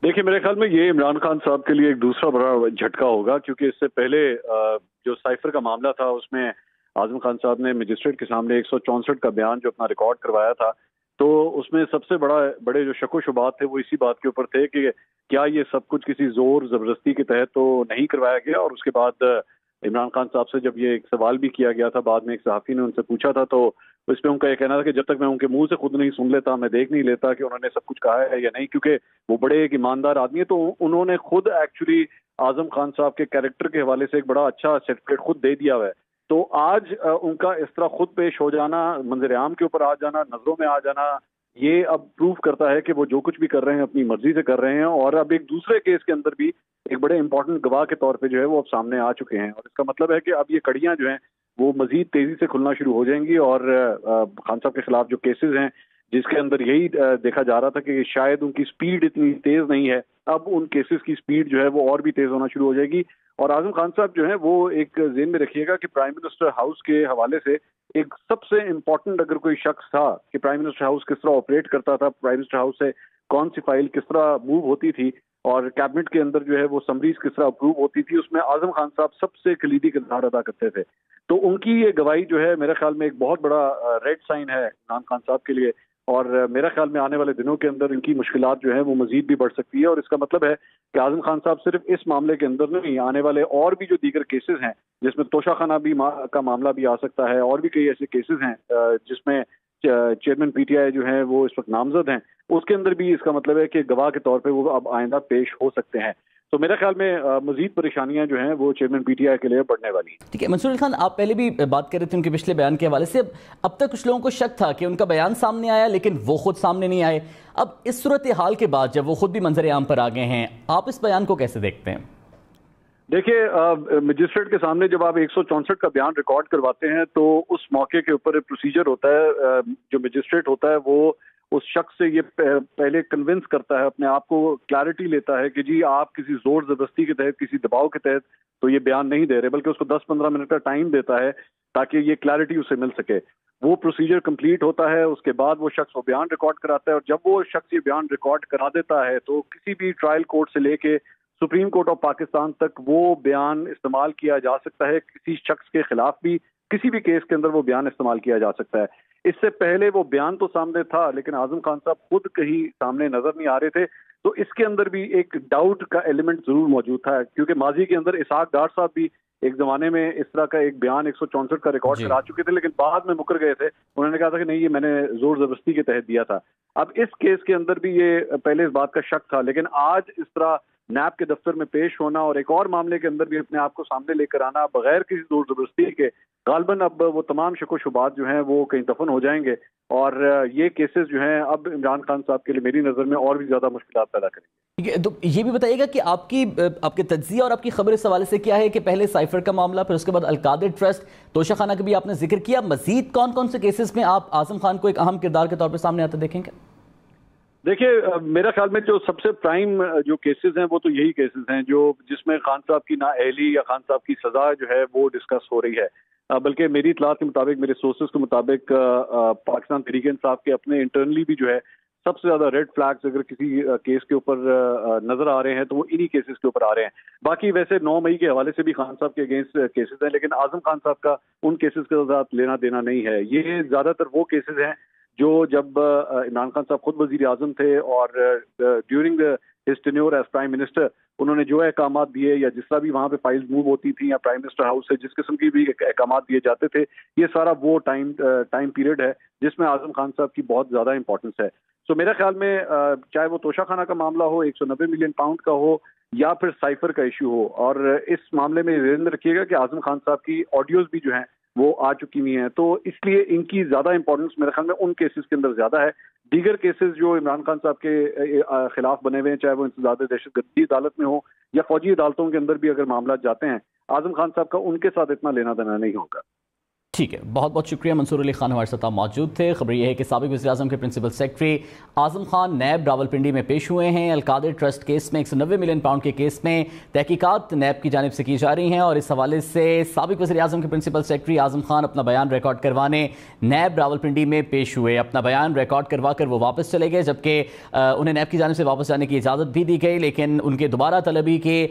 देखिए, मेरे ख्याल में ये इमरान खान साहब के लिए एक दूसरा बड़ा झटका होगा, क्योंकि इससे पहले जो साइफर का मामला था उसमें आजम खान साहब ने मजिस्ट्रेट के सामने 164 का बयान जो अपना रिकॉर्ड करवाया था, तो उसमें सबसे बड़े जो शक व शुबात थे वो इसी बात के ऊपर थे कि क्या ये सब कुछ किसी जोर जबरदस्ती के तहत तो नहीं करवाया गया। और उसके बाद इमरान खान साहब से जब ये एक सवाल भी किया गया था, बाद में एक सहाफ़ी ने उनसे पूछा था, तो इस पे उनका ये कहना था कि जब तक मैं उनके मुंह से खुद नहीं सुन लेता, मैं देख नहीं लेता कि उन्होंने सब कुछ कहा है या नहीं, क्योंकि वो बड़े एक ईमानदार आदमी है। तो उन्होंने खुद एक्चुअली आजम खान साहब के कैरेक्टर के हवाले से एक बड़ा अच्छा सर्टिफिकेट खुद दे दिया हुआ है। तो आज उनका इस तरह खुद पेश हो जाना, मंजर आम के ऊपर आ जाना, नजरों में आ जाना, ये अब प्रूव करता है कि वो जो कुछ भी कर रहे हैं अपनी मर्जी से कर रहे हैं। और अब एक दूसरे केस के अंदर भी एक बड़े इंपॉर्टेंट गवाह के तौर पे जो है वो अब सामने आ चुके हैं, और इसका मतलब है कि अब ये कड़ियां जो हैं वो मजीद तेजी से खुलना शुरू हो जाएंगी। और खान साहब के खिलाफ जो केसेस हैं जिसके अंदर यही देखा जा रहा था कि शायद उनकी स्पीड इतनी तेज नहीं है, अब उन केसेस की स्पीड जो है वो और भी तेज होना शुरू हो जाएगी। और आजम खान साहब जो है वो एक ज़हन में रखिएगा कि प्राइम मिनिस्टर हाउस के हवाले से एक सबसे इम्पोर्टेंट अगर कोई शख्स था कि प्राइम मिनिस्टर हाउस किस तरह ऑपरेट करता था, प्राइम मिनिस्टर हाउस से कौन सी फाइल किस तरह मूव होती थी और कैबिनेट के अंदर जो है वो समरीज किस तरह अप्रूव होती थी, उसमें आजम खान साहब सबसे कलीदी किरदार अदा करते थे। तो उनकी ये गवाही जो है मेरे ख्याल में एक बहुत बड़ा रेड साइन है इमरान खान साहब के लिए। और मेरा ख्याल में आने वाले दिनों के अंदर इनकी मुश्किलात जो है वो मजीद भी बढ़ सकती है। और इसका मतलब है कि आजम खान साहब सिर्फ इस मामले के अंदर नहीं, आने वाले और भी जो दीगर केसेस हैं जिसमें तोशाखाना भी का मामला भी आ सकता है, और भी कई ऐसे केसेस हैं जिसमें चेयरमैन पीटीआई जो है वो इस वक्त नामजद हैं, उसके अंदर भी इसका मतलब है कि गवाह के तौर पे वो अब आइंदा पेश हो सकते हैं। तो मेरे ख्याल में मजीद परेशानियां जो हैं वो चेयरमैन पीटीआई के लिए बढ़ने वाली हैं। ठीक है मंसूर अली खान, आप पहले भी बात कर रहे थे उनके पिछले बयान के हवाले से। अब तक कुछ लोगों को शक था कि उनका बयान सामने आया लेकिन वो खुद सामने नहीं आए। अब इस सूरत हाल के बाद जब वो खुद भी मंजर आम पर आ गए हैं, आप इस बयान को कैसे देखते हैं? देखिए, मजिस्ट्रेट के सामने जब आप 164 का बयान रिकॉर्ड करवाते हैं तो उस मौके के ऊपर एक प्रोसीजर होता है। जो मजिस्ट्रेट होता है वो उस शख्स से ये पहले कन्विंस करता है, अपने आप को क्लैरिटी लेता है कि जी आप किसी जोर जबरदस्ती के तहत, किसी दबाव के तहत तो ये बयान नहीं दे रहे, बल्कि उसको 10-15 मिनट का टाइम देता है ताकि ये क्लैरिटी उसे मिल सके। वो प्रोसीजर कंप्लीट होता है, उसके बाद वो शख्स वो बयान रिकॉर्ड कराता है, और जब वो शख्स ये बयान रिकॉर्ड करा देता है तो किसी भी ट्रायल कोर्ट से लेके सुप्रीम कोर्ट ऑफ पाकिस्तान तक वो बयान इस्तेमाल किया जा सकता है। किसी शख्स के खिलाफ भी किसी भी केस के अंदर वो बयान इस्तेमाल किया जा सकता है। इससे पहले वो बयान तो सामने था लेकिन आजम खान साहब खुद कहीं सामने नजर नहीं आ रहे थे, तो इसके अंदर भी एक डाउट का एलिमेंट जरूर मौजूद था, क्योंकि माजी के अंदर इसहाक डार साहब भी एक जमाने में इस तरह का एक बयान 164 का रिकॉर्ड करा चुके थे, लेकिन बाद में मुकर गए थे। उन्होंने कहा था कि नहीं, ये मैंने जोर जबरदस्ती के तहत दिया था। अब इस केस के अंदर भी ये पहले इस बात का शक था, लेकिन आज इस तरह नैब के दफ्तर में पेश होना और एक और मामले के अंदर भी अपने आप को सामने लेकर आना बगैर किसी जोर जबरदस्ती के, गालबन अब वो तमाम शक व शुबात जो हैं वो कहीं दफन हो जाएंगे। और ये केसेस जो हैं अब इमरान खान साहब के लिए मेरी नज़र में और भी ज़्यादा मुश्किलात पैदा करेंगे। ठीक है, तो ये भी बताइएगा कि आपके तज्जिया और आपकी खबर इस हवाले से क्या है कि पहले साइफर का मामला, फिर उसके बाद अलकादिर ट्रस्ट, तोशाखाना का भी आपने जिक्र किया, मजीद कौन कौन से केसेस में आप आजम खान को एक अहम किरदार के तौर पर सामने आते देखेंगे? देखिए, मेरा ख्याल में जो सबसे प्राइम जो केसेस हैं वो तो यही केसेस हैं जो जिसमें खान साहब की नाअहली या खान साहब की सजा जो है वो डिस्कस हो रही है। बल्कि मेरी इतलात के मुताबिक, मेरे सोर्सेज के मुताबिक, पाकिस्तान तहरीक इंसाफ के अपने इंटरनली भी जो है सबसे ज्यादा रेड फ्लैग्स अगर किसी केस के ऊपर नजर आ रहे हैं तो वो इन्हीं केसेस के ऊपर आ रहे हैं। बाकी वैसे 9 मई के हवाले से भी खान साहब के अगेंस्ट केसेस हैं, लेकिन आजम खान साहब का उन केसेस के साथ लेना देना नहीं है। ये ज्यादातर वो केसेस हैं जो जब इमरान खान साहब खुद वजीर आजम थे और during his tenure as prime minister उन्होंने जो अहकाम दिए या जिस तरह भी वहाँ पे फाइल्स मूव होती थी या प्राइम मिनिस्टर हाउस से जिस किस्म की भी अहकाम दिए जाते थे, ये सारा वो टाइम पीरियड है जिसमें आजम खान साहब की बहुत ज़्यादा इंपॉर्टेंस है। सो मेरे ख्याल में चाहे वो तोशाखाना का मामला हो, 190 मिलियन पाउंड का हो, या फिर साइफर का इशू हो, और इस मामले में ध्यान रखिएगा कि आजम खान साहब की ऑडियोज भी जो हैं वो आ चुकी हुई हैं, तो इसलिए इनकी ज्यादा इंपॉर्टेंस मेरे ख्याल में उन केसेस के अंदर ज्यादा है। दीगर केसेस जो इमरान खान साहब के खिलाफ बने हुए हैं, चाहे वो इंसदाद दहशतगर्दी अदालत में हो या फौजी अदालतों के अंदर भी अगर मामला जाते हैं, आजम खान साहब का उनके साथ इतना लेना देना नहीं होगा। ٹھیک ہے، بہت بہت شکریہ۔ منصور علی خان ہمارے ساتھ موجود تھے۔ خبر یہ ہے کہ سابق وزیراعظم کے principal secretary Azam Khan NAB Rawalpindi میں پیش ہوئے ہیں۔ القادر ٹرسٹ کیس میں 190 ملین پاؤنڈ کے کیس میں تحقیقات نیب کی جانب سے کی جا رہی ہیں، اور اس حوالے سے سابق وزیراعظم کے پرنسپل سیکرٹری اعظم خان اپنا بیان ریکارڈ کروانے نیب راولپنڈی میں پیش ہوئے۔ اپنا بیان ریکارڈ کروا کر وہ واپس چلے گئے، جبکہ انہیں نیب کی جانب سے واپس جانے کی اجازت بھی دی گئی، لیکن ان کے دوبارہ طلبی کے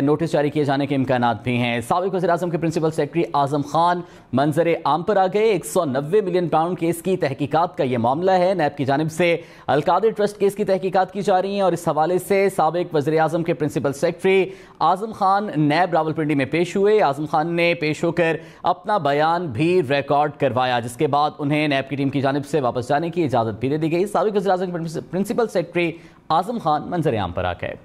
نوٹس جاری کیے جانے کے امکانات بھی ہیں۔ سابق وزیراعظم کے پرنسپل سیکرٹری اعظم خان منظر عام پر آ گئے۔ 190 ملین پاؤنڈ کیس کی تحقیقات کا یہ معاملہ ہے۔ نیب کی جانب سے القادر ٹرسٹ کیس کی تحقیقات کی جا رہی ہیں، اور اس حوالے سے سابق وزیر اعظم کے principal secretary Azam Khan NAB Rawalpindi میں پیش ہوئے۔ اعظم خان نے پیش ہو کر اپنا بیان بھی ریکارڈ کروایا، جس کے بعد انہیں نیب کی ٹیم کی جانب سے واپس جانے کی اجازت بھی دے دی گئی۔ سابق وزیر اعظم کے پرنسپل سیکرٹری اعظم خان منظر عام پر آ گئے۔